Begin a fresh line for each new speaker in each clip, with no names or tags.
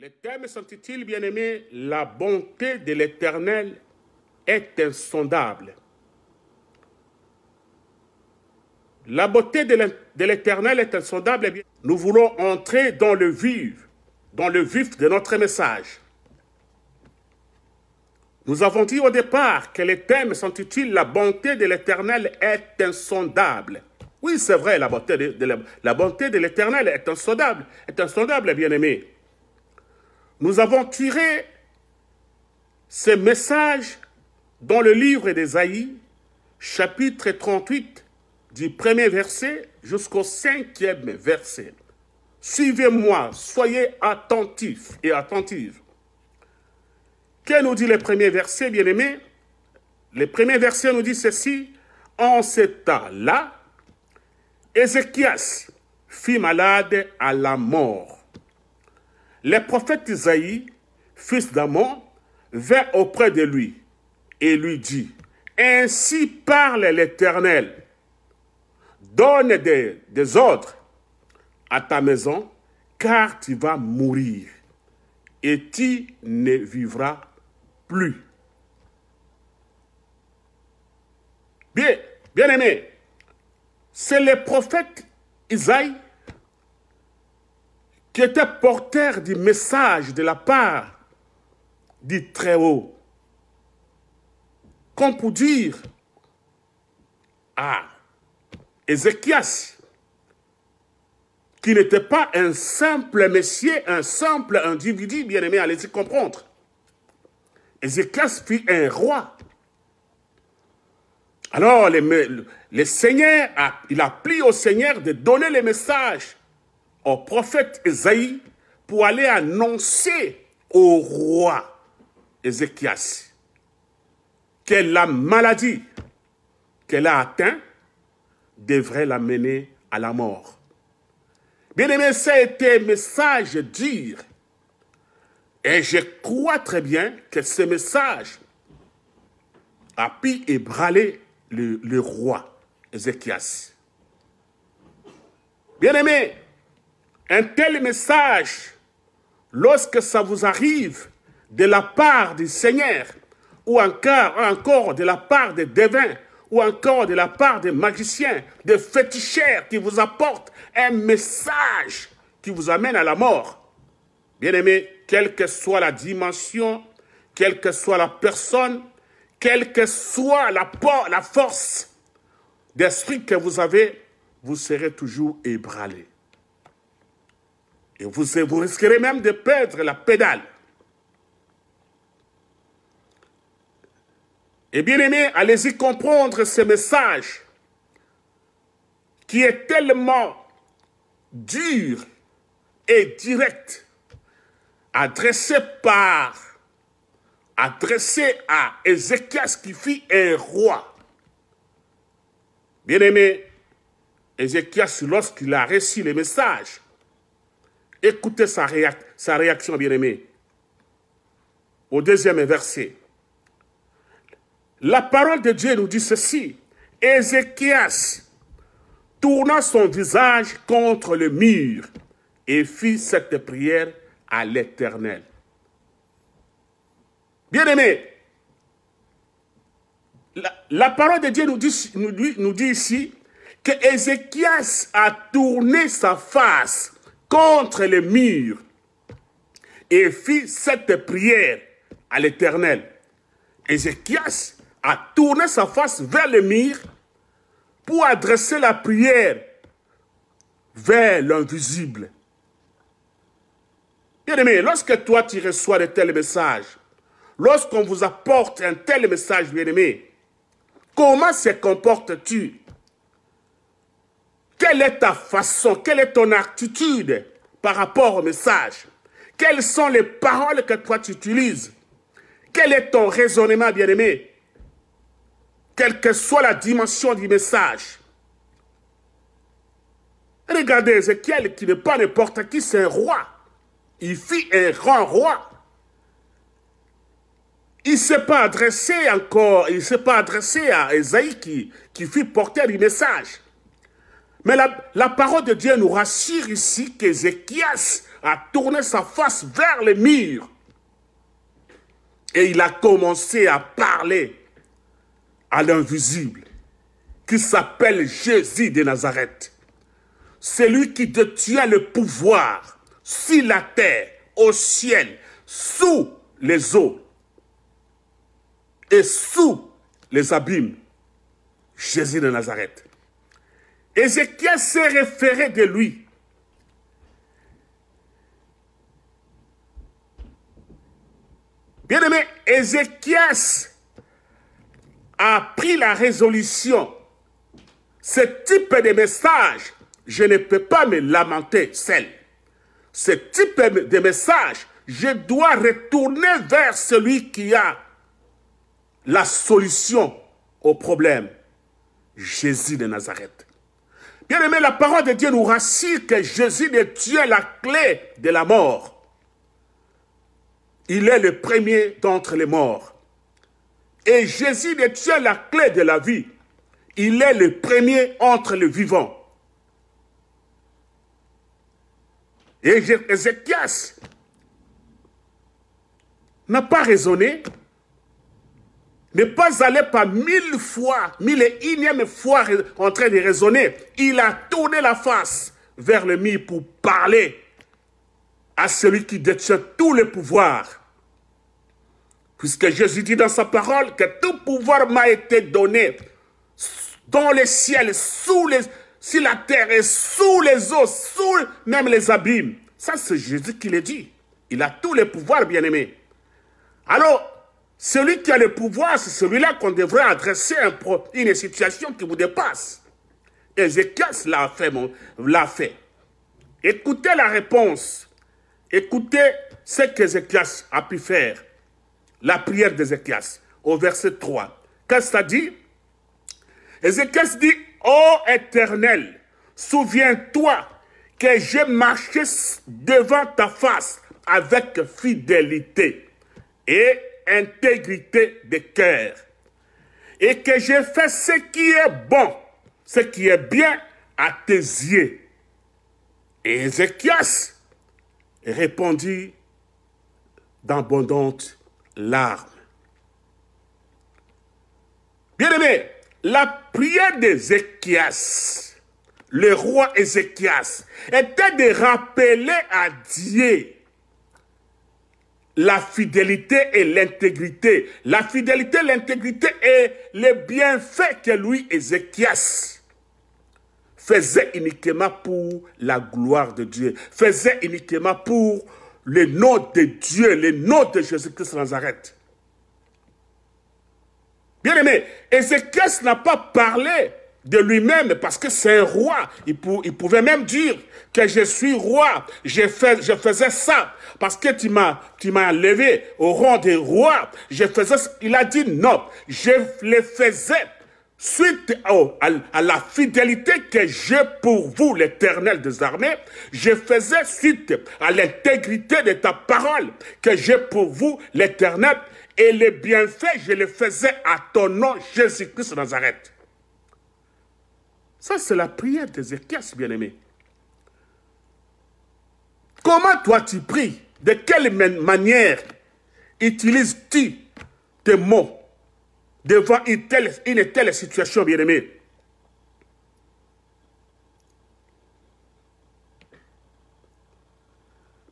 Les thèmes s'intitulent, bien-aimés, la bonté de l'Éternel est insondable. La beauté de l'Éternel est insondable. Eh bien, nous voulons entrer dans le vif de notre message. Nous avons dit au départ que le thème s'intitule « La bonté de l'Éternel est insondable ». Oui, c'est vrai, la bonté de l'Éternel est insondable, bien-aimés. Nous avons tiré ce message dans le livre d'Ésaïe, chapitre 38, du premier verset jusqu'au 5e verset. Suivez-moi, soyez attentifs et attentives. Que nous dit le premier verset, bien-aimés? Le premier verset nous dit ceci: en ce temps-là, Ézéchias fut malade à la mort. Le prophète Isaïe, fils d'Amon, vint auprès de lui et lui dit: ainsi parle l'Éternel, donne des ordres à ta maison, car tu vas mourir et tu ne vivras plus. Bien-aimé, c'est le prophète Isaïe qui était porteur du message de la part du Très-Haut. Comme pour dire à Ézéchias, qui n'était pas un simple messier, un simple individu, bien-aimé, allez-y comprendre. Ézéchias fut un roi. Alors, le Seigneur, il a pris au Seigneur de donner le message au prophète Ésaïe pour aller annoncer au roi Ézéchias que la maladie qu'elle a atteinte devrait l'amener à la mort. Bien-aimé, ça a été un message dur. Et je crois très bien que ce message a pu ébranler le roi Ézéchias. Bien-aimé, un tel message, lorsque ça vous arrive de la part du Seigneur, ou encore de la part des devins, ou encore de la part des magiciens, des féticheurs qui vous apportent un message qui vous amène à la mort. Bien-aimé, quelle que soit la dimension, quelle que soit la personne, quelle que soit la force d'esprit que vous avez, vous serez toujours ébranlé. Et vous risquerez même de perdre la pédale. Et bien aimé, allez-y comprendre ce message qui est tellement dur et direct, adressé à Ézéchias qui fut un roi. Bien aimé, Ézéchias, lorsqu'il a reçu le message, écoutez sa réaction, bien aimé. Au 2e verset. La parole de Dieu nous dit ceci: Ézéchias tourna son visage contre le mur et fit cette prière à l'Éternel. Bien-aimé, la parole de Dieu nous dit ici que Ézéchias a tourné sa face contre le mur et fit cette prière à l'Éternel. Ézéchias a tourné sa face vers le mur pour adresser la prière vers l'invisible. Bien-aimé, lorsque toi tu reçois de tels messages, lorsqu'on vous apporte un tel message, bien-aimé, comment se comportes-tu? Quelle est ta façon, quelle est ton attitude par rapport au message? Quelles sont les paroles que toi tu utilises? Quel est ton raisonnement, bien-aimé? Quelle que soit la dimension du message. Regardez Ézéchiel, qui n'est pas n'importe qui, c'est un roi. Il fut un grand roi. Il ne s'est pas adressé à Ésaïe qui fut porteur du message. Mais la parole de Dieu nous rassure ici qu'Ézéchias a tourné sa face vers le mur. Et il a commencé à parler à l'invisible, qui s'appelle Jésus de Nazareth. Celui qui détient le pouvoir sur la terre, au ciel, sous les eaux et sous les abîmes. Jésus de Nazareth. Ézéchias s'est référé de lui. Bien-aimé, Ézéchias a pris la résolution. Ce type de message, je ne peux pas me lamenter seul. Ce type de message, je dois retourner vers celui qui a la solution au problème. Jésus de Nazareth. Bien-aimé, la parole de Dieu nous rassure que Jésus de Dieu est la clé de la mort. Il est le premier d'entre les morts. Et Jésus de Dieu est la clé de la vie. Il est le premier entre les vivants. Et Ézéchias n'a pas raisonné, n'est pas allé par 1000 fois, 1001e fois en train de raisonner. Il a tourné la face vers le mur pour parler à celui qui détient tout le pouvoir. Puisque Jésus dit dans sa parole que tout pouvoir m'a été donné dans les ciels, sur la terre et sous les eaux, sous même les abîmes. Ça, c'est Jésus qui le dit. Il a tous les pouvoirs, bien-aimés. Alors, celui qui a le pouvoir, c'est celui-là qu'on devrait adresser une situation qui vous dépasse. Ézéchias l'a fait. Écoutez la réponse. Écoutez ce qu'Ézéchias a pu faire. La prière d'Ézéchias, au verset 3. Qu'est-ce que ça dit? Ézéchias dit, « Ô Éternel, souviens-toi que j'ai marché devant ta face avec fidélité et intégrité de cœur, et que j'ai fait ce qui est bon, ce qui est bien à tes yeux. » Et Ézéchias répondit d'abondantes larmes. Bien-aimé, la prière d'Ézéchias, le roi Ézéchias, était de rappeler à Dieu la fidélité et l'intégrité. La fidélité et l'intégrité et les bienfaits que lui, Ézéchias, faisait uniquement pour la gloire de Dieu, faisait uniquement pour le nom de Dieu, le nom de Jésus-Christ de Nazareth. Bien-aimé, Ézéchias n'a pas parlé de lui-même parce que c'est un roi. Il pouvait même dire que je suis roi, je faisais ça parce que tu m'as enlevé au rang de roi. Il a dit non, je le faisais suite à la fidélité que j'ai pour vous, l'Éternel des armées. Je faisais suite à l'intégrité de ta parole que j'ai pour vous, l'Éternel. Et les bienfaits, je les faisais à ton nom, Jésus-Christ de Nazareth. Ça, c'est la prière d'Ézéchias, bien-aimé. Comment toi tu pries? De quelle manière utilises-tu tes mots devant une telle situation, bien-aimé?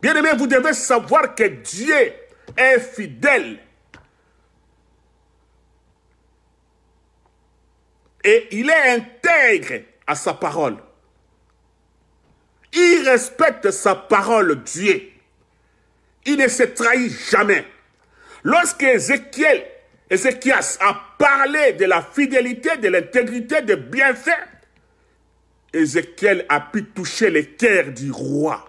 Bien-aimé, vous devez savoir que Dieu est fidèle. Et il est intègre à sa parole. Il respecte sa parole, Dieu. Il ne se trahit jamais. Lorsque Ézéchias a parlé de la fidélité, de l'intégrité, des bienfaits, Ézéchiel a pu toucher le cœur du roi.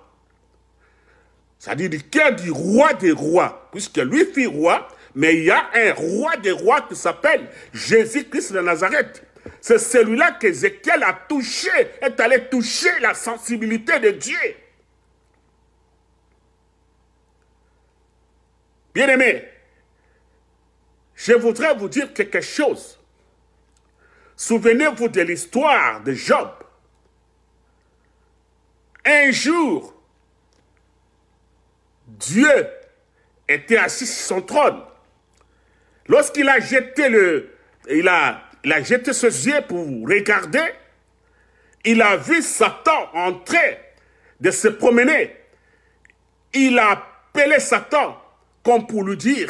C'est-à-dire du cœur du roi des rois. Puisque lui fut roi, mais il y a un roi des rois qui s'appelle Jésus-Christ de Nazareth. C'est celui-là qu'Ézéchiel a touché, est allé toucher la sensibilité de Dieu. Bien-aimés, je voudrais vous dire quelque chose. Souvenez-vous de l'histoire de Job. Un jour, Dieu était assis sur son trône. Lorsqu'il a jeté il a jeté ses yeux pour regarder, il a vu Satan entrer, de se promener. Il a appelé Satan comme pour lui dire,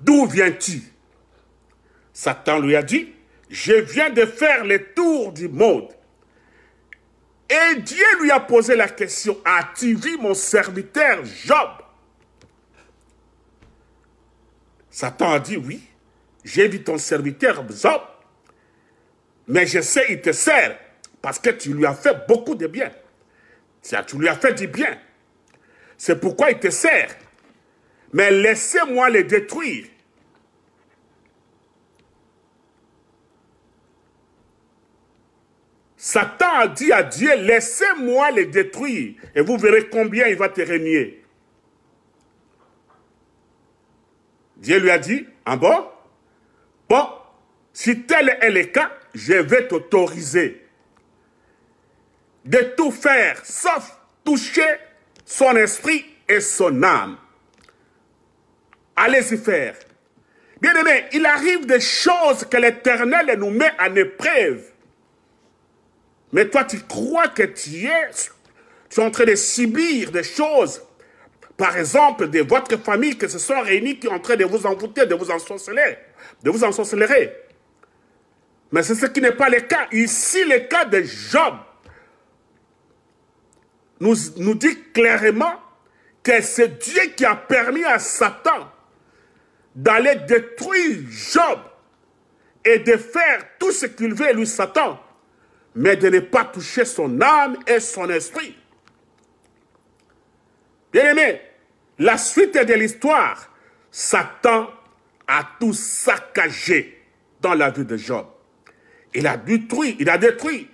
d'où viens-tu? Satan lui a dit, je viens de faire le tour du monde. Et Dieu lui a posé la question, as-tu vu mon serviteur Job? Satan a dit, oui, j'ai vu ton serviteur Job, mais je sais, il te sert, parce que tu lui as fait beaucoup de bien. Tu lui as fait du bien. C'est pourquoi il te sert. Mais laissez-moi le détruire. Satan a dit à Dieu, laissez-moi le détruire, et vous verrez combien il va te régner. Dieu lui a dit, ah bon, si tel est le cas, je vais t'autoriser de tout faire, sauf toucher son esprit et son âme. Allez-y faire. Bien aimé, il arrive des choses que l'Éternel nous met en épreuve. Mais toi, tu crois que tu es en train de subir des choses. Par exemple, de votre famille qui se sont réunis, qui sont en train de vous envoûter, de vous ensorceler. Mais c'est ce qui n'est pas le cas. Ici, le cas de Job nous dit clairement que c'est Dieu qui a permis à Satan d'aller détruire Job et de faire tout ce qu'il veut, lui, Satan, mais de ne pas toucher son âme et son esprit. Bien aimé, la suite de l'histoire, Satan a tout saccagé dans la vie de Job. Il a détruit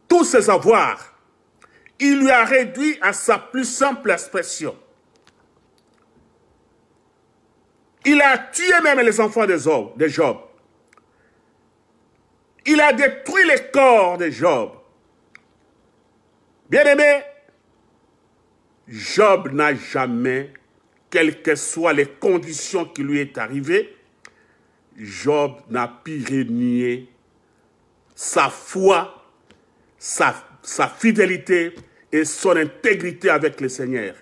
tous ses avoirs. Il lui a réduit à sa plus simple expression. Il a tué même les enfants de Job. Il a détruit les corps de Job. Bien aimé, Job n'a jamais, quelles que soient les conditions qui lui est arrivées, Job n'a pu renier sa foi, sa fidélité et son intégrité avec le Seigneur.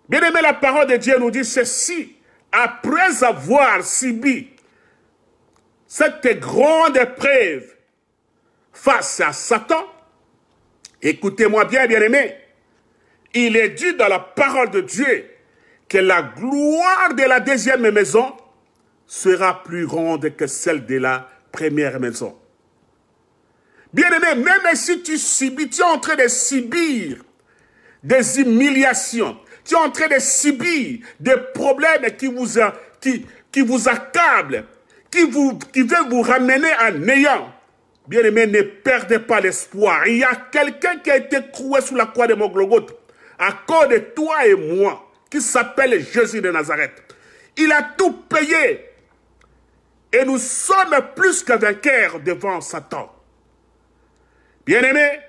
Bien aimé, la parole de Dieu nous dit ceci, après avoir subi cette grande épreuve face à Satan, écoutez-moi bien, bien aimé, il est dit dans la parole de Dieu que la gloire de la deuxième maison sera plus grande que celle de la première maison. Bien aimé, même si tu es en train de subir des humiliations, tu es en train de subir des problèmes qui vous accablent, qui veulent vous ramener à néant. Bien aimé, ne perdez pas l'espoir. Il y a quelqu'un qui a été cloué sous la croix de Golgotha à cause de toi et moi, qui s'appelle Jésus de Nazareth. Il a tout payé. Et nous sommes plus que vainqueurs devant Satan. Bien-aimé,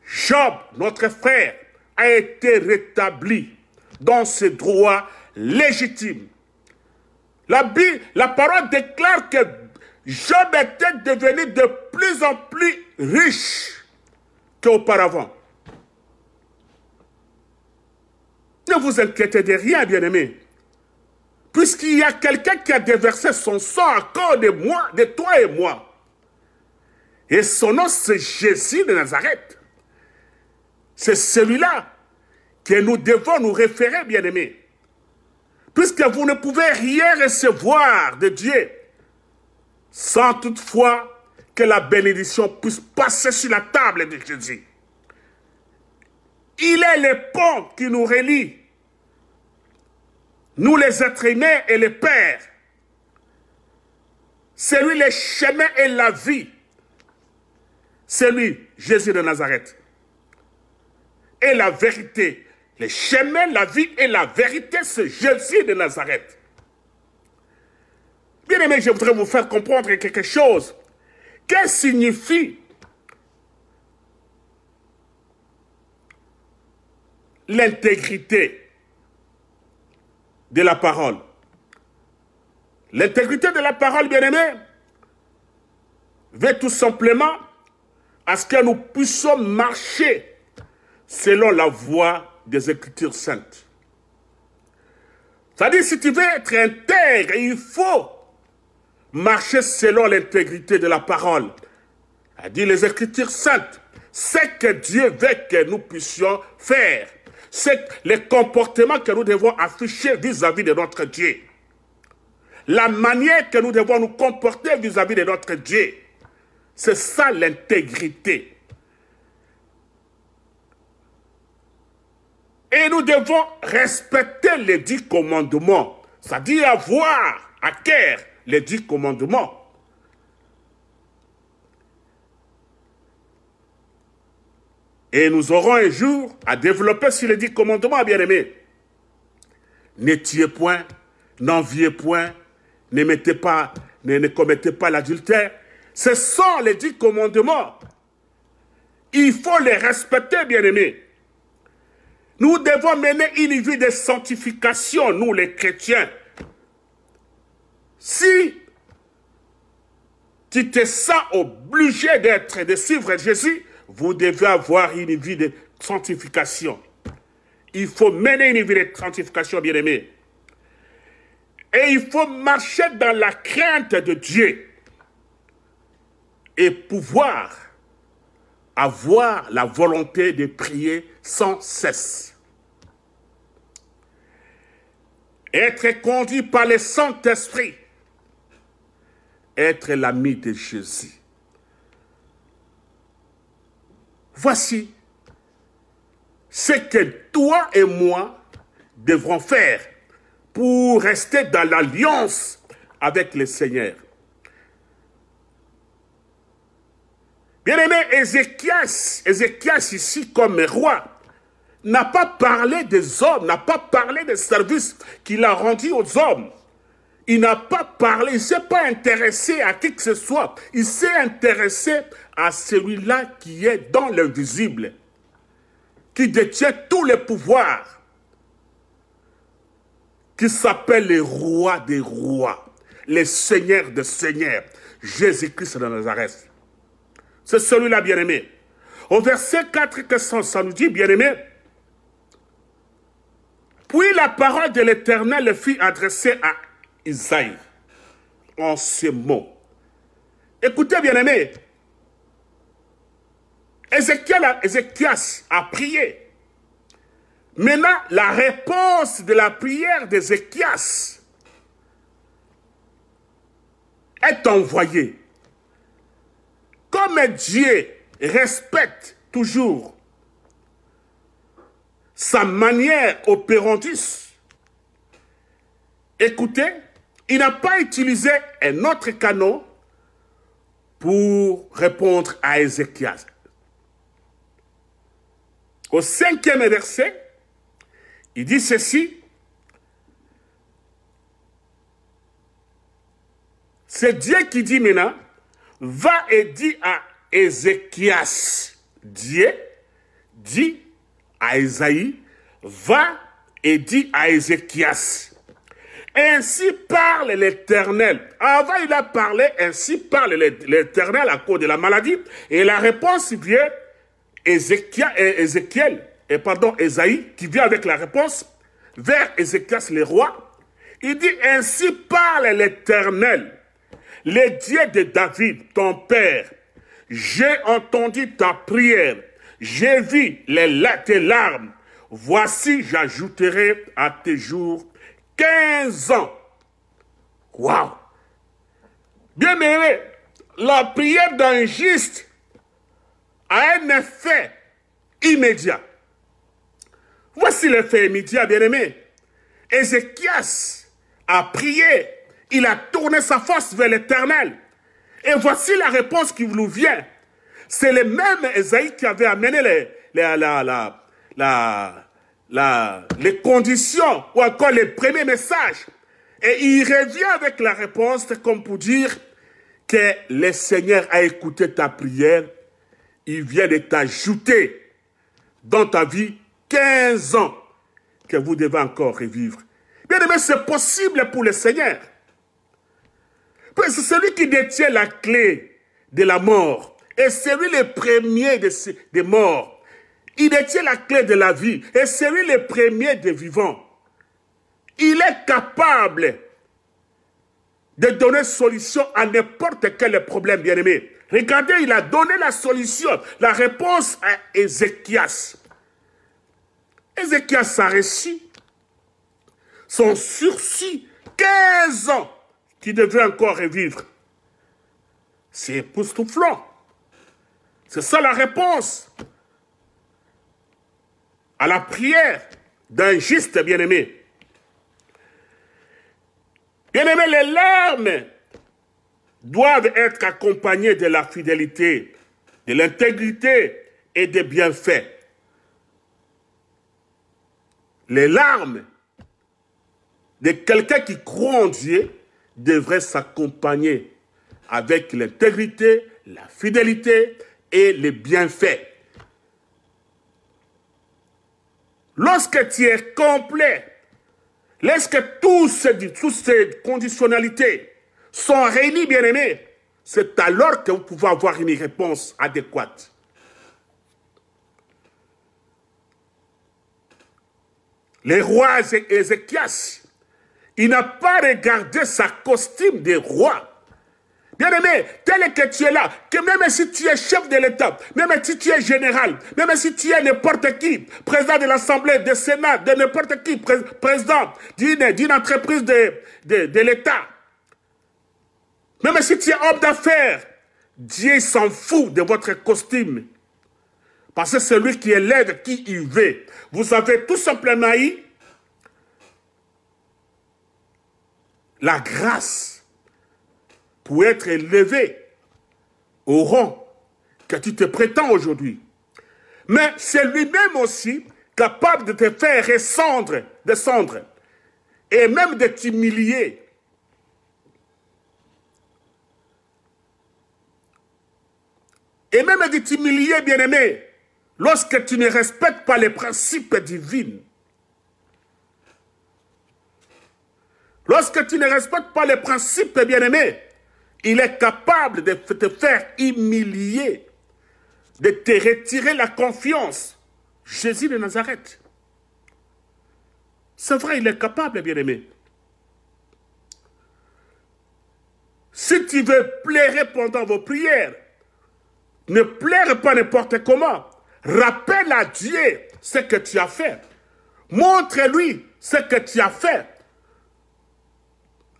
Job, notre frère, a été rétabli dans ses droits légitimes. La parole déclare que Job était devenu de plus en plus riche qu'auparavant. Ne vous inquiétez de rien, bien-aimé. Puisqu'il y a quelqu'un qui a déversé son sang à cause de moi, de toi et moi. Et son nom, c'est Jésus de Nazareth. C'est celui-là que nous devons nous référer, bien-aimés. Puisque vous ne pouvez rien recevoir de Dieu sans toutefois que la bénédiction puisse passer sur la table de Jésus. Il est le pont qui nous relie, nous les êtres humains et les pères. C'est lui le chemin et la vie. C'est lui, Jésus de Nazareth. Et la vérité, le chemin, la vie et la vérité, c'est Jésus de Nazareth. Bien aimé, je voudrais vous faire comprendre quelque chose. Que signifie l'intégrité de la parole. L'intégrité de la parole, bien-aimé, veut tout simplement à ce que nous puissions marcher selon la voie des Écritures saintes. C'est-à-dire, si tu veux être intègre, il faut marcher selon l'intégrité de la parole. C'est-à-dire, les Écritures saintes, c'est que Dieu veut que nous puissions faire. C'est les comportements que nous devons afficher vis-à-vis de notre Dieu. La manière que nous devons nous comporter vis-à-vis de notre Dieu. C'est ça l'intégrité. Et nous devons respecter les 10 commandements. C'est-à-dire avoir à cœur les 10 commandements. Et nous aurons un jour à développer sur les 10 commandements, bien-aimés. Ne tuez point, n'enviez point, ne commettez pas l'adultère. Ce sont les 10 commandements. Il faut les respecter, bien-aimés. Nous devons mener une vie de sanctification, nous les chrétiens. Si tu te sens obligé de suivre Jésus, vous devez avoir une vie de sanctification. Il faut mener une vie de sanctification, bien-aimés. Et il faut marcher dans la crainte de Dieu et pouvoir avoir la volonté de prier sans cesse. Être conduit par le Saint-Esprit. Être l'ami de Jésus. Voici ce que toi et moi devrons faire pour rester dans l'alliance avec le Seigneur. Bien-aimé, Ézéchias ici comme roi, n'a pas parlé des hommes, n'a pas parlé des services qu'il a rendus aux hommes. Il n'a pas parlé, il ne s'est pas intéressé à qui que ce soit. Il s'est intéressé à celui-là qui est dans l'invisible, qui détient tous les pouvoirs, qui s'appelle le roi des rois, le seigneur des seigneurs, Jésus-Christ de Nazareth. C'est celui-là, bien-aimé. Au verset 4, que ça nous dit, bien-aimé, puis la parole de l'Éternel fut adressée à Isaïe en ces mots. Écoutez, bien-aimé, Ézéchias a prié. Maintenant, la réponse de la prière d'Ézéchias est envoyée. Comme Dieu respecte toujours sa manière opérandus, écoutez, il n'a pas utilisé un autre canon pour répondre à Ézéchias. Au 5e verset, il dit ceci: c'est Dieu qui dit maintenant, va et dis à Ézéchias. Dieu dit à Isaïe, va et dis à Ézéchias. Ainsi parle l'Éternel. Avant, il a parlé, ainsi parle l'Éternel à cause de la maladie. Et la réponse vient Ésaïe, qui vient avec la réponse vers Ézéchias le roi. Il dit, ainsi parle l'Éternel, le Dieu de David, ton père. J'ai entendu ta prière, j'ai vu tes larmes. Voici, j'ajouterai à tes jours 15 ans. Waouh! Bien aimé, la prière d'un juste a un effet immédiat. Voici l'effet immédiat, bien aimé. Ézéchias a prié, il a tourné sa face vers l'Éternel. Et voici la réponse qui nous vient. C'est le même Ésaïe qui avait amené les conditions ou encore les premiers messages. Et il revient avec la réponse comme pour dire que le Seigneur a écouté ta prière. Il vient de t'ajouter dans ta vie 15 ans que vous devez encore revivre. Bien aimé, c'est possible pour le Seigneur. Parce que c'est celui qui détient la clé de la mort. Et c'est lui le premier des morts. Il détient la clé de la vie. Et c'est lui le premier des vivants. Il est capable de donner solution à n'importe quel problème, bien-aimé. Regardez, il a donné la solution, la réponse à Ézéchias. Ézéchias a reçu son sursis, 15 ans, qui devait encore revivre. C'est époustouflant. C'est ça la réponse à la prière d'un juste bien-aimé. Bien-aimé, les larmes doivent être accompagnées de la fidélité, de l'intégrité et des bienfaits. Les larmes de quelqu'un qui croit en Dieu devraient s'accompagner avec l'intégrité, la fidélité et les bienfaits. Lorsque tu es complet, lorsque toutes ces conditionnalités sont réunies, bien-aimés, c'est alors que vous pouvez avoir une réponse adéquate. Le roi Ézéchias, il n'a pas regardé sa costume de roi. Bien-aimé, tel que tu es là, que même si tu es chef de l'État, même si tu es général, même si tu es n'importe qui, président de l'Assemblée, du Sénat, de n'importe qui, président d'une entreprise de l'État, même si tu es homme d'affaires, Dieu s'en fout de votre costume. Parce que c'est lui qui élève qui il veut. Vous avez tout simplement eu la grâce pour être élevé au rang que tu te prétends aujourd'hui. Mais c'est lui-même aussi capable de te faire descendre, et même de t'humilier. Et même de t'humilier, bien-aimé, lorsque tu ne respectes pas les principes divins. Lorsque tu ne respectes pas les principes, bien-aimé, il est capable de te faire humilier, de te retirer la confiance. Jésus de Nazareth. C'est vrai, il est capable, bien-aimé. Si tu veux pleurer pendant vos prières, ne pleure pas n'importe comment. Rappelle à Dieu ce que tu as fait. Montre-lui ce que tu as fait.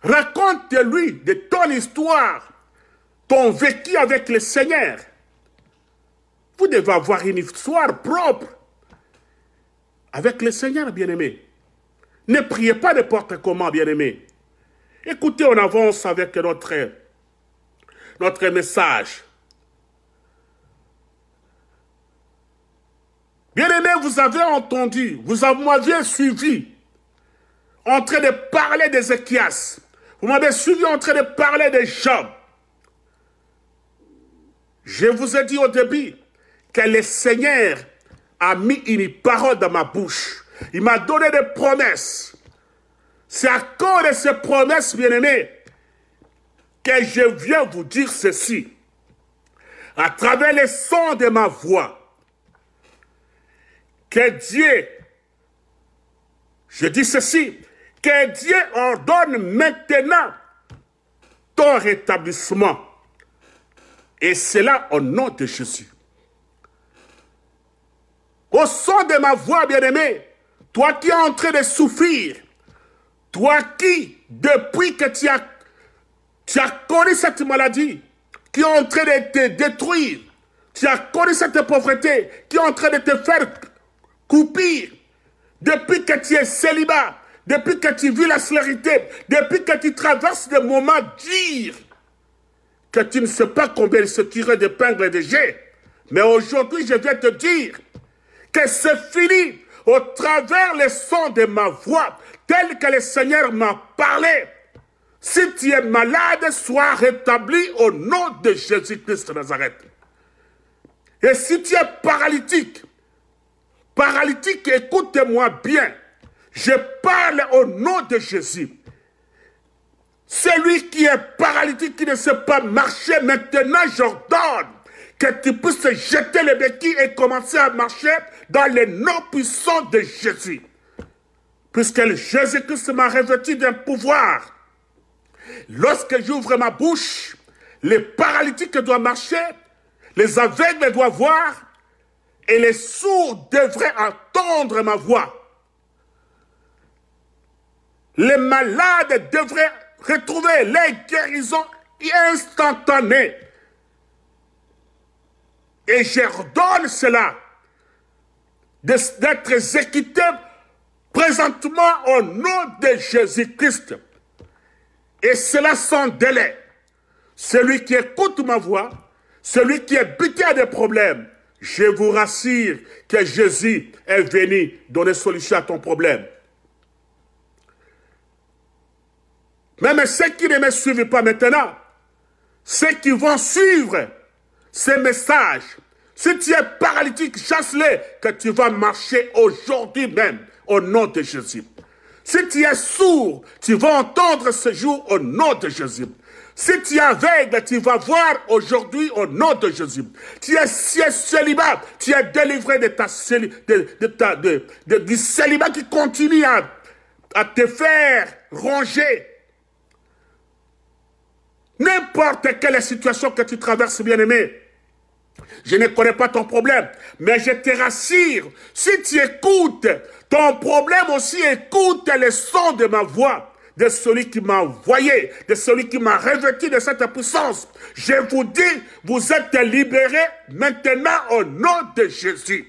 Raconte-lui de ton histoire, ton vécu avec le Seigneur. Vous devez avoir une histoire propre avec le Seigneur, bien-aimé. Ne priez pas n'importe comment, bien-aimé. Écoutez, on avance avec notre message. Bien-aimé, vous avez entendu, vous m'aviez suivi en train de parler d'Ézéchias. Vous m'avez suivi en train de parler de Job. Je vous ai dit au début que le Seigneur a mis une parole dans ma bouche. Il m'a donné des promesses. C'est à cause de ces promesses, bien-aimés, que je viens vous dire ceci. À travers les sons de ma voix, que Dieu, je dis ceci, que Dieu ordonne maintenant ton rétablissement. Et cela au nom de Jésus. Au son de ma voix, bien-aimé, toi qui es en train de souffrir, toi qui, depuis que tu as connu cette maladie, qui est en train de te détruire, tu as connu cette pauvreté, qui est en train de te faire croupir, depuis que tu es célibat, depuis que tu vis la scolarité, depuis que tu traverses des moments durs, que tu ne sais pas combien il se tirait d'épingles et de jets. Mais aujourd'hui, je viens te dire que c'est fini au travers les sons de ma voix, tel que le Seigneur m'a parlé. Si tu es malade, sois rétabli au nom de Jésus-Christ de Nazareth. Et si tu es paralytique, paralytique, écoutez-moi bien. Je parle au nom de Jésus. Celui qui est paralytique, qui ne sait pas marcher, maintenant j'ordonne que tu puisses jeter les béquilles et commencer à marcher dans les noms puissants de Jésus. Puisque Jésus-Christ m'a revêtu d'un pouvoir. Lorsque j'ouvre ma bouche, les paralytiques doivent marcher, les aveugles doivent voir, et les sourds devraient entendre ma voix. Les malades devraient retrouver les guérisons instantanées. Et j'ordonne cela d'être exécuté présentement au nom de Jésus-Christ. Et cela sans délai. Celui qui écoute ma voix, celui qui est buté à des problèmes, je vous rassure que Jésus est venu donner solution à ton problème. Même ceux qui ne me suivent pas maintenant, ceux qui vont suivre ces messages, si tu es paralytique, chasse-les que tu vas marcher aujourd'hui même au nom de Jésus. Si tu es sourd, tu vas entendre ce jour au nom de Jésus. Si tu es aveugle, tu vas voir aujourd'hui au nom de Jésus. Tu es célibat, tu es délivré du célibat qui continue à te faire ronger. N'importe quelle situation que tu traverses, bien-aimé, je ne connais pas ton problème, mais je te rassure, si tu écoutes, ton problème aussi écoute les sons de ma voix, de celui qui m'a envoyé, de celui qui m'a revêtu de cette puissance. Je vous dis, vous êtes libérés maintenant au nom de Jésus.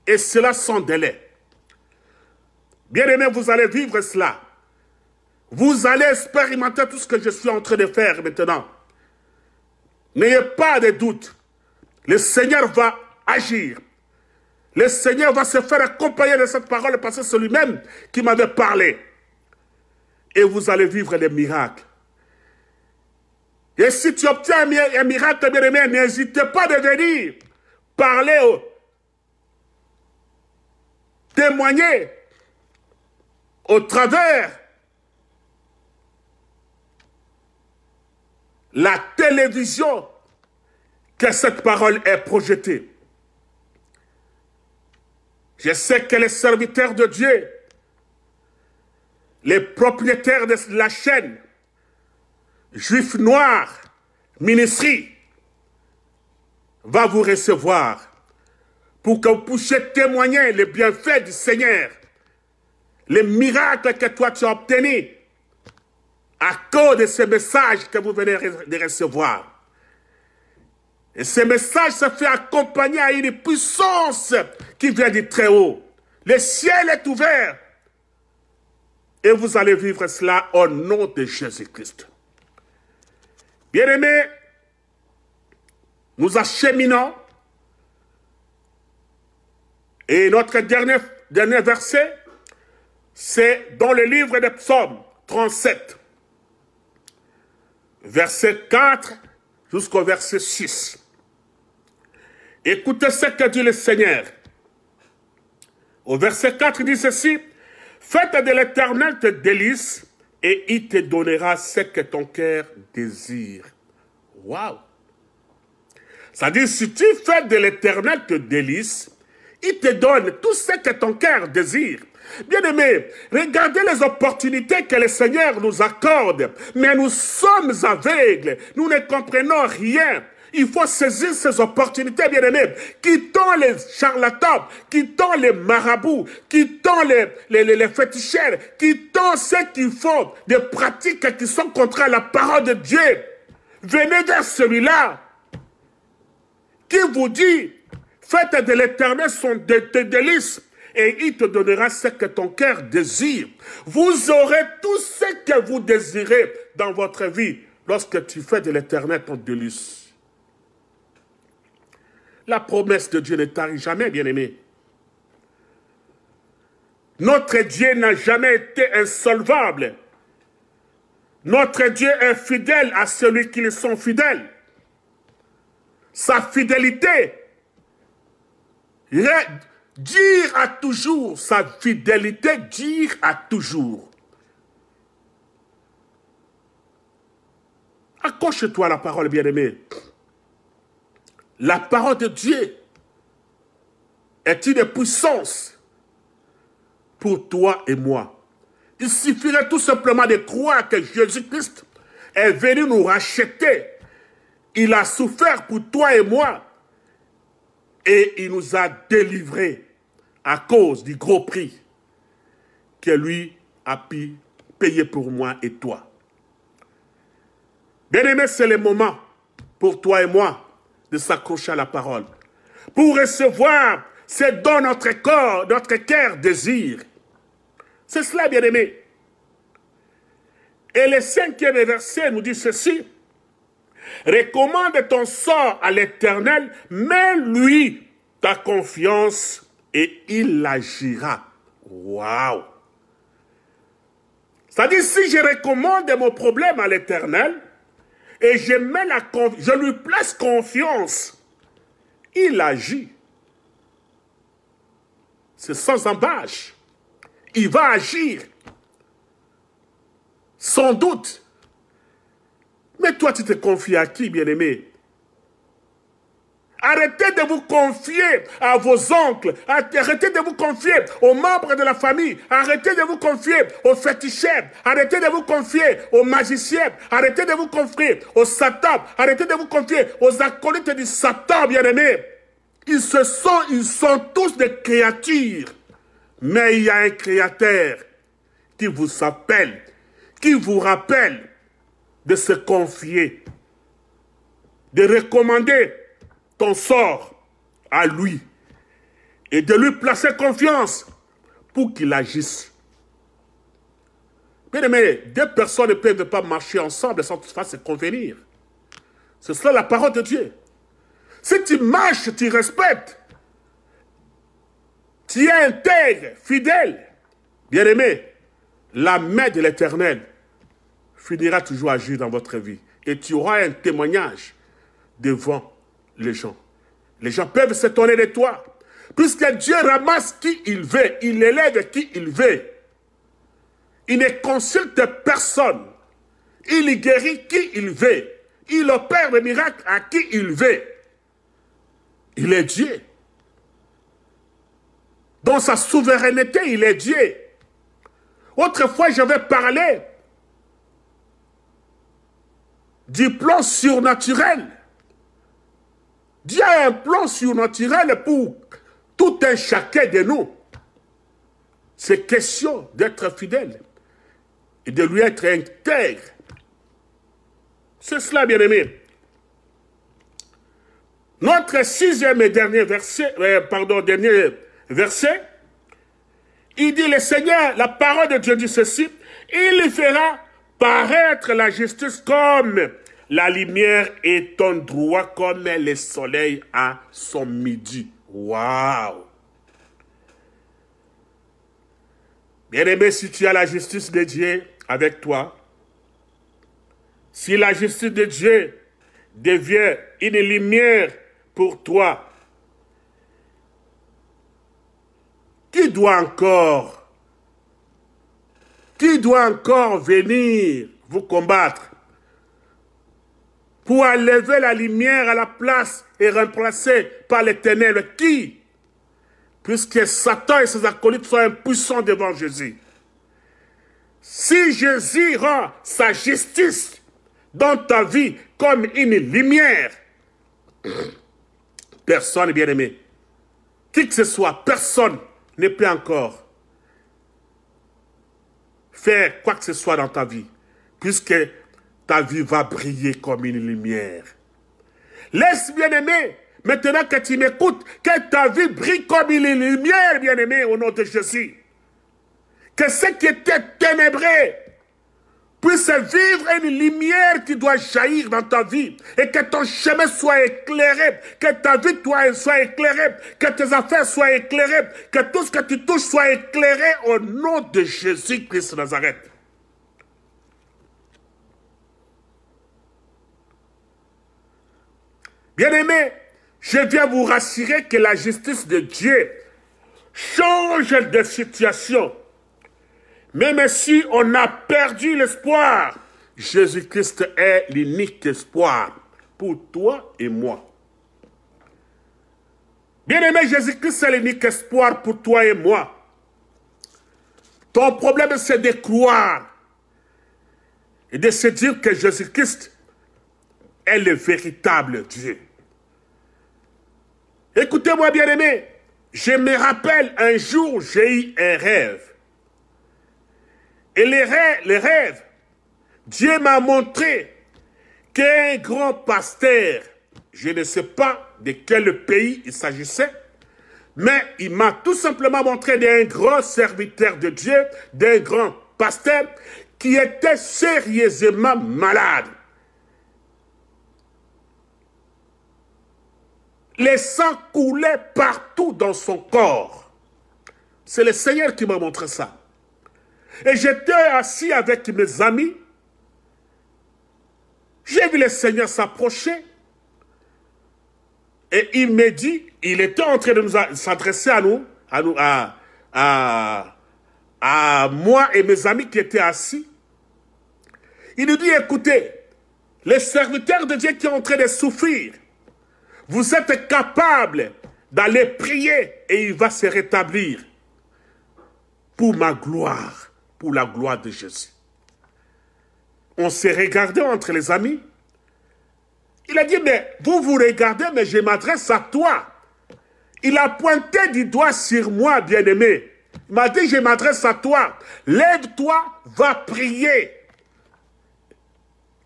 Et cela sans délai. Bien-aimés, vous allez vivre cela. Vous allez expérimenter tout ce que je suis en train de faire maintenant. N'ayez pas de doute. Le Seigneur va agir. Le Seigneur va se faire accompagner de cette parole parce que c'est lui-même qui m'avait parlé. Et vous allez vivre des miracles. Et si tu obtiens un miracle, bien-aimé, n'hésitez pas de venir parler, témoigner au travers la télévision que cette parole est projetée. Je sais que les serviteurs de Dieu, les propriétaires de la chaîne, Juifs Noirs, Ministry, va vous recevoir pour que vous puissiez témoigner les bienfaits du Seigneur, les miracles que toi tu as obtenus à cause de ces messages que vous venez de recevoir. Et ce message se fait accompagner à une puissance qui vient du Très-Haut. Le ciel est ouvert. Et vous allez vivre cela au nom de Jésus-Christ. Bien-aimés, nous acheminons. Et notre dernier verset, c'est dans le livre des Psaumes 37. Verset 4 jusqu'au verset 6. Écoutez ce que dit le Seigneur. Au verset 4, il dit ceci. Faites de l'Éternel tes délices et il te donnera ce que ton cœur désire. Waouh! Ça dit, si tu fais de l'Éternel tes délices, il te donne tout ce que ton cœur désire. Bien-aimés, regardez les opportunités que le Seigneur nous accorde, mais nous sommes aveugles, nous ne comprenons rien. Il faut saisir ces opportunités, bien-aimés. Quittons les charlatans, quittons les marabouts, quittons les féticheurs, quittons ceux qui font des pratiques qui sont contre la parole de Dieu. Venez vers celui-là qui vous dit, faites de l'Éternel son délice et il te donnera ce que ton cœur désire. Vous aurez tout ce que vous désirez dans votre vie lorsque tu fais de l'Éternel ton délice. La promesse de Dieu ne tarit jamais, bien-aimé. Notre Dieu n'a jamais été insolvable. Notre Dieu est fidèle à celui qui lui sont fidèles. Sa fidélité dire à toujours sa fidélité, dire à toujours. Accroche-toi à la parole, bien-aimé. La parole de Dieu est une puissance pour toi et moi. Il suffirait tout simplement de croire que Jésus-Christ est venu nous racheter. Il a souffert pour toi et moi. Et il nous a délivrés à cause du gros prix que lui a pu payer pour moi et toi. Bien-aimé, c'est le moment pour toi et moi de s'accrocher à la parole. Pour recevoir ce dont notre corps, notre cœur désire. C'est cela, bien-aimé. Et le 5e verset nous dit ceci. Recommande ton sort à l'Éternel, mets-lui ta confiance et il agira. Waouh! C'est-à-dire, si je recommande mon problème à l'Éternel et je lui place confiance, il agit. C'est sans embâche. Il va agir. Sans doute. Mais toi, tu te confies à qui, bien-aimé? Arrêtez de vous confier à vos oncles. Arrêtez de vous confier aux membres de la famille. Arrêtez de vous confier aux féticheurs. Arrêtez de vous confier aux magiciens. Arrêtez de vous confier aux satans. Arrêtez de vous confier aux acolytes du Satan, bien-aimé. Ils sont tous des créatures. Mais il y a un créateur qui vous appelle, qui vous rappelle de se confier, de recommander ton sort à lui et de lui placer confiance pour qu'il agisse. Bien aimé, deux personnes ne peuvent pas marcher ensemble sans toutefois se convenir. C'est cela la parole de Dieu. Si tu marches, tu respectes, tu es intègre, fidèle, bien aimé, la main de l'Éternel finira toujours à agir dans votre vie. Et tu auras un témoignage devant les gens. Les gens peuvent s'étonner de toi. Puisque Dieu ramasse qui il veut. Il élève qui il veut. Il ne consulte personne. Il guérit qui il veut. Il opère des miracles à qui il veut. Il est Dieu. Dans sa souveraineté, il est Dieu. Autrefois, j'avais parlé du plan surnaturel. Dieu a un plan surnaturel pour tout un chacun de nous. C'est question d'être fidèle et de lui être intègre. C'est cela, bien-aimé. Notre 6e et dernier verset, il dit, le Seigneur, la parole de Dieu dit ceci, il fera paraître la justice comme la lumière et ton droit comme le soleil à son midi. Waouh! Bien-aimé, si tu as la justice de Dieu avec toi, si la justice de Dieu devient une lumière pour toi, qui doit encore venir vous combattre pour enlever la lumière à la place et remplacer par l'Éternel? Qui? Puisque Satan et ses acolytes sont impuissants devant Jésus. Si Jésus rend sa justice dans ta vie comme une lumière, personne, bien-aimé, qui que ce soit, personne ne peut encore faire quoi que ce soit dans ta vie, puisque ta vie va briller comme une lumière. Laisse, bien-aimé, maintenant que tu m'écoutes, que ta vie brille comme une lumière, bien-aimé, au nom de Jésus. Que ce qui était ténébré puisse vivre une lumière qui doit jaillir dans ta vie. Et que ton chemin soit éclairé. Que ta vie soit éclairée. Que tes affaires soient éclairées. Que tout ce que tu touches soit éclairé au nom de Jésus-Christ de Nazareth. Bien-aimés, je viens vous rassurer que la justice de Dieu change de situation. Même si on a perdu l'espoir, Jésus-Christ est l'unique espoir pour toi et moi. Bien-aimé, Jésus-Christ est l'unique espoir pour toi et moi. Ton problème, c'est de croire et de se dire que Jésus-Christ est le véritable Dieu. Écoutez-moi, bien-aimé, je me rappelle un jour, j'ai eu un rêve. Et les rêves, Dieu m'a montré qu'un grand pasteur, je ne sais pas de quel pays il s'agissait, mais il m'a tout simplement montré d'un grand serviteur de Dieu, d'un grand pasteur qui était sérieusement malade. Le sang coulait partout dans son corps. C'est le Seigneur qui m'a montré ça. Et j'étais assis avec mes amis. J'ai vu le Seigneur s'approcher. Et il me dit, il était en train de s'adresser à nous, à moi et mes amis qui étaient assis. Il nous dit, écoutez, les serviteurs de Dieu qui sont en train de souffrir, vous êtes capables d'aller prier et il va se rétablir pour ma gloire, pour la gloire de Jésus. On s'est regardé entre les amis. Il a dit, mais vous vous regardez, mais je m'adresse à toi. Il a pointé du doigt sur moi, bien-aimé. Il m'a dit, je m'adresse à toi. Lève-toi, va prier.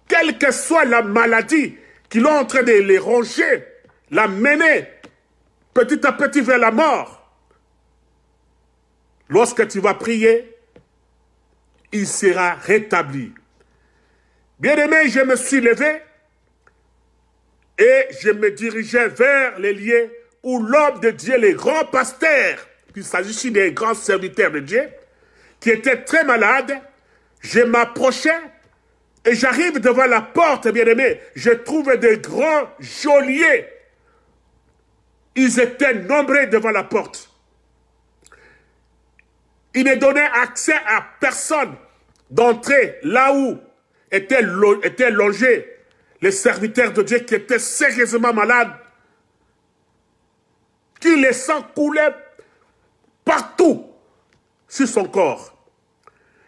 Quelle que soit la maladie qui est en train de les ronger, la mener petit à petit vers la mort. Lorsque tu vas prier, il sera rétabli. Bien-aimé, je me suis levé et je me dirigeais vers les lieux où l'homme de Dieu, les grands pasteurs, il s'agissait des grands serviteurs de Dieu, qui étaient très malades. Je m'approchais et j'arrive devant la porte, bien-aimé. Je trouve des grands geôliers. Ils étaient nombreux devant la porte. Ils ne donnaient accès à personne d'entrer là où étaient logés les serviteurs de Dieu qui étaient sérieusement malades, qui le sang coulait partout sur son corps.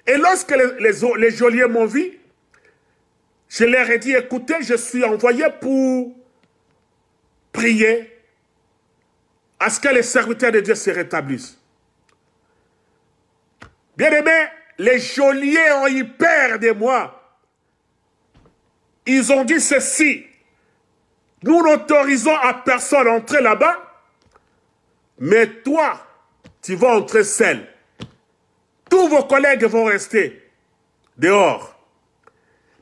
Et lorsque les geôliers m'ont vu, je leur ai dit, écoutez, je suis envoyé pour prier à ce que les serviteurs de Dieu se rétablissent. Bien-aimés, les geôliers ont eu peur de moi. Ils ont dit ceci, nous n'autorisons à personne d'entrer là-bas, mais toi, tu vas entrer seul. Tous vos collègues vont rester dehors.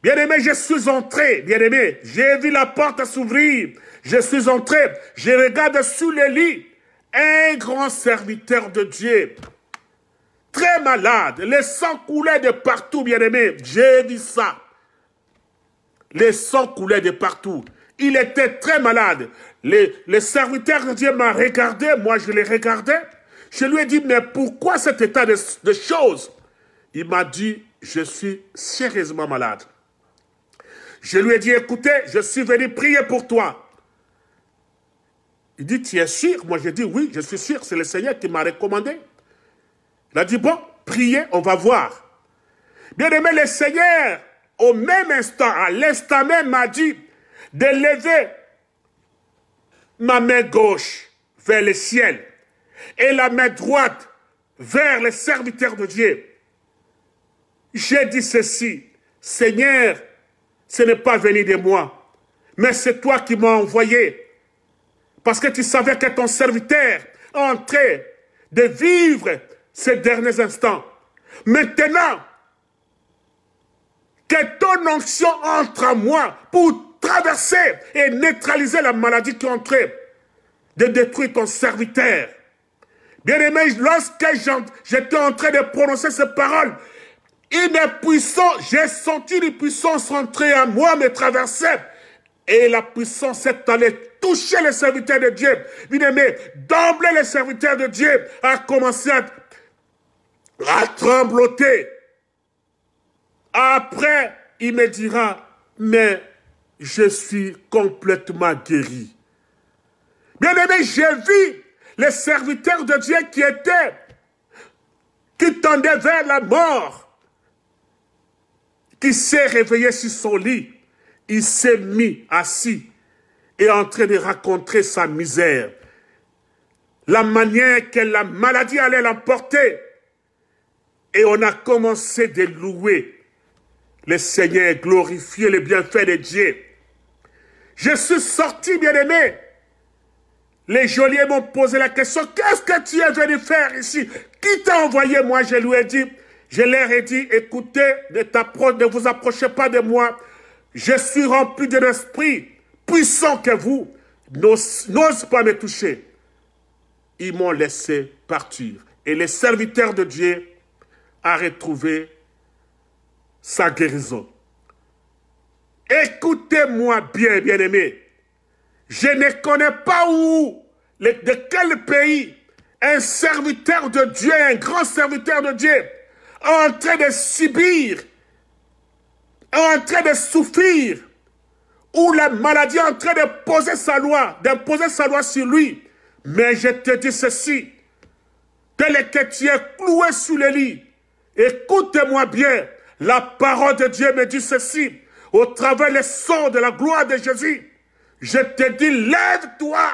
Bien-aimé, je suis entré, bien-aimé, j'ai vu la porte s'ouvrir, je suis entré, je regarde sous le lit, un grand serviteur de Dieu, très malade, le sang coulait de partout, bien-aimé, j'ai vu ça. Le sang coulait de partout. Il était très malade. Le serviteur de Dieu m'a regardé, moi je l'ai regardé. Je lui ai dit, mais pourquoi cet état de choses? Il m'a dit, je suis sérieusement malade. Je lui ai dit, écoutez, je suis venu prier pour toi. Il dit, tu es sûr? Moi j'ai dit, oui, je suis sûr, c'est le Seigneur qui m'a recommandé. Il a dit, bon, priez, on va voir. Bien aimé, le Seigneur, au même instant, à l'instant même, m'a dit de lever ma main gauche vers le ciel et la main droite vers les serviteurs de Dieu. J'ai dit ceci, Seigneur, ce n'est pas venu de moi, mais c'est toi qui m'as envoyé, parce que tu savais que ton serviteur est en train de vivre ces derniers instants. Maintenant, que ton onction entre en moi pour traverser et neutraliser la maladie qui est en train de détruire ton serviteur. Bien-aimé, lorsque j'étais en train de prononcer ces paroles, j'ai senti une puissance entrer en moi, me traverser. Et la puissance est allée toucher les serviteurs de Dieu. Bien-aimé, d'emblée les serviteurs de Dieu a commencé à trembloter. Après, il me dira, mais je suis complètement guéri. Bien-aimé, j'ai vu les serviteurs de Dieu qui tendaient vers la mort, qui s'est réveillé sur son lit. Il s'est mis assis et en train de raconter sa misère. La manière que la maladie allait l'emporter. Et on a commencé de louer le Seigneur, glorifier les bienfaits de Dieu. Je suis sorti, bien-aimé. Les geôliers m'ont posé la question, qu'est-ce que tu es venu faire ici? Qui t'a envoyé? Moi, je leur ai dit, écoutez, ne vous approchez pas de moi. Je suis rempli d'un esprit puissant que vous. N'ose pas me toucher. Ils m'ont laissé partir. Et le serviteur de Dieu a retrouvé sa guérison. Écoutez-moi bien, bien-aimés. Je ne connais pas de quel pays un serviteur de Dieu, un grand serviteur de Dieu, est en train de subir, en train de souffrir, où la maladie est en train d'imposer sa loi sur lui. Mais je te dis ceci, tel que tu es cloué sous le lit, écoute-moi bien, la parole de Dieu me dit ceci, au travers les sons de la gloire de Jésus, je te dis, lève-toi,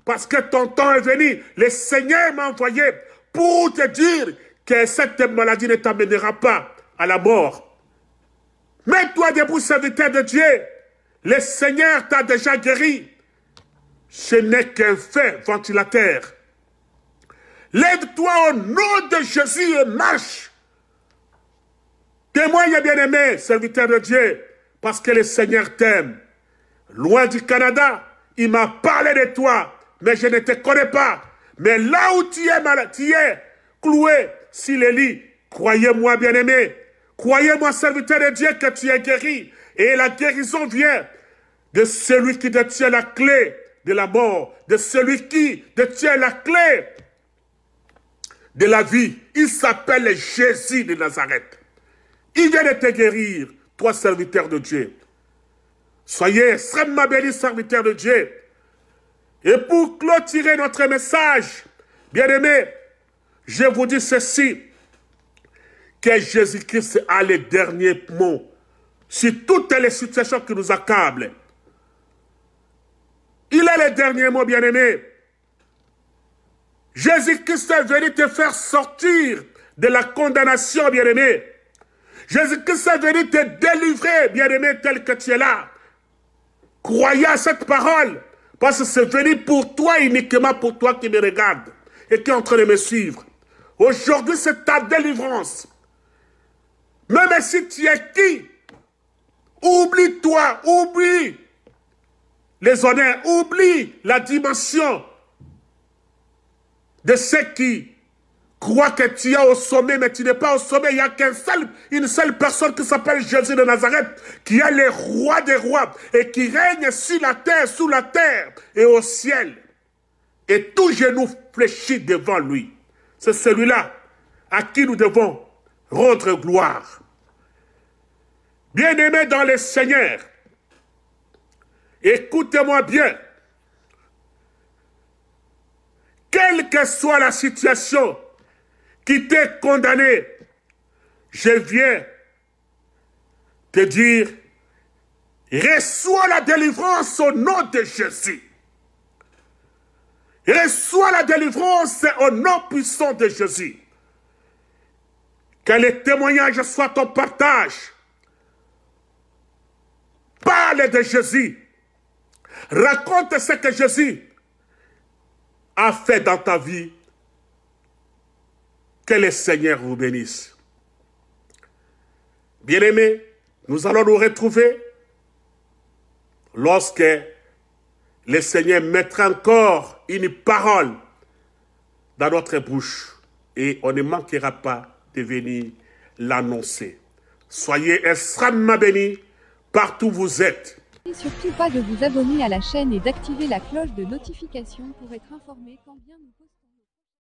parce que ton temps est venu. Le Seigneur m'a envoyé pour te dire que cette maladie ne t'amènera pas à la mort. Mets-toi debout, serviteur de Dieu. Le Seigneur t'a déjà guéri. Ce n'est qu'un fait ventilateur. Lève-toi au nom de Jésus et marche. Témoigne, bien-aimé, serviteur de Dieu, parce que le Seigneur t'aime. Loin du Canada, il m'a parlé de toi, mais je ne te connais pas. Mais là où tu es cloué sur le lit, croyez-moi, bien-aimé, croyez-moi, serviteur de Dieu, que tu es guéri. Et la guérison vient de celui qui détient la clé de la mort, de celui qui détient la clé de la vie. Il s'appelle Jésus de Nazareth. Il vient de te guérir, toi, serviteur de Dieu. Soyez extrêmement bénis, serviteurs de Dieu. Et pour clôturer notre message, bien-aimés, je vous dis ceci, que Jésus-Christ a les derniers mots sur toutes les situations qui nous accablent. Il a les derniers mots, bien-aimés. Jésus-Christ est venu te faire sortir de la condamnation, bien-aimé. Jésus-Christ est venu te délivrer, bien-aimé, tel que tu es là. Croyez à cette parole, parce que c'est venu pour toi, uniquement pour toi qui me regarde et qui est en train de me suivre. Aujourd'hui, c'est ta délivrance. Même si tu es qui, oublie-toi, oublie les honneurs, oublie la dimension de ceux qui croient que tu es au sommet, mais tu n'es pas au sommet. Il n'y a une seule personne qui s'appelle Jésus de Nazareth, qui est le roi des rois et qui règne sur la terre, sous la terre et au ciel. Et tout genou fléchit devant lui. C'est celui-là à qui nous devons rendre gloire. Bien-aimés dans le Seigneur, écoutez-moi bien. Quelle que soit la situation qui t'est condamné, je viens te dire, reçois la délivrance au nom de Jésus. Reçois la délivrance au nom puissant de Jésus. Que les témoignages soient ton partage. Parle de Jésus. Raconte ce que Jésus a fait dans ta vie. Que le Seigneur vous bénisse. Bien-aimés, nous allons nous retrouver lorsque le Seigneur mettra encore une parole dans notre bouche et on ne manquera pas de venir l'annoncer. Soyez extrêmement bénis partout où vous êtes.
Et surtout pas de vous abonner à la chaîne et d'activer la cloche de notification pour être informé quand bien nous postons.